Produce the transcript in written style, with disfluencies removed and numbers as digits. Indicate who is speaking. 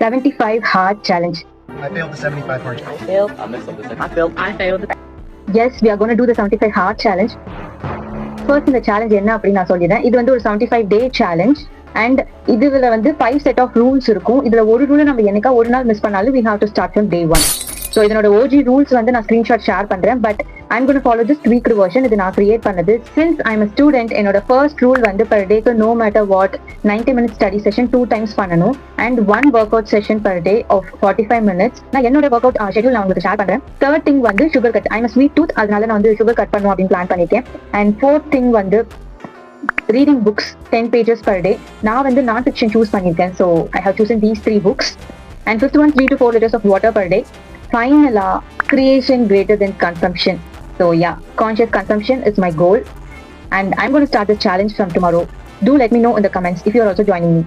Speaker 1: 75 hard challenge.
Speaker 2: I failed the 75 hard challenge.
Speaker 3: I failed.
Speaker 1: Yes, we are going to do the 75 hard challenge. First இந்த challenge என்ன அப்படின்னு நான் சொல்லிடுறேன். இது வந்து ஒரு 75 day challenge and இதுல வந்து 5 set of rules இருக்கும். இதுல ஒரு ரூலை நம்ம என்னைக்கா ஒரு நாள் மிஸ் பண்ணாலும் we have to start from day 1. So இதனோட OG ரூல்ஸ் வந்து நான் ஸ்க்ரீன்ஷாட் ஷேர் பண்றேன். But I'm gonna follow this tweaked version. இது நான் கிரியேட் பண்ணது. சின்ஸ் ஐம் ஸ்டூடெண்ட், என்னோட ஃபர்ஸ்ட் ரூல் வந்து per டேக்கு no matter what 90 minutes study session 2 times பண்ணணும் and 1 work out session per day of 45 minutes. நான் என்னோட ஒர்க் அவுட் ஷெட்யூல் நான் உங்களுக்கு ஷேர் பண்றேன். தேர்ட் திங் வந்து sugar cut. I'm sweet tooth, அதனால நான் வந்து சுகர் கட் பண்ணுவோம் அப்படின்னு பிளான் பண்ணிருக்கேன். அண்ட் ஃபோர்த் திங் வந்து reading books 10 pages per day. நான் வந்து நான் ஃபிக்ஷன் சூஸ் பண்ணியிருக்கேன். So I have chosen these 3 books. And fifth one, 3 to 4 liters of water per day. Finally, creation greater than consumption. So yeah, conscious consumption is my goal. And I'm going to start this challenge from tomorrow. Do let me know in the comments if you're also joining me.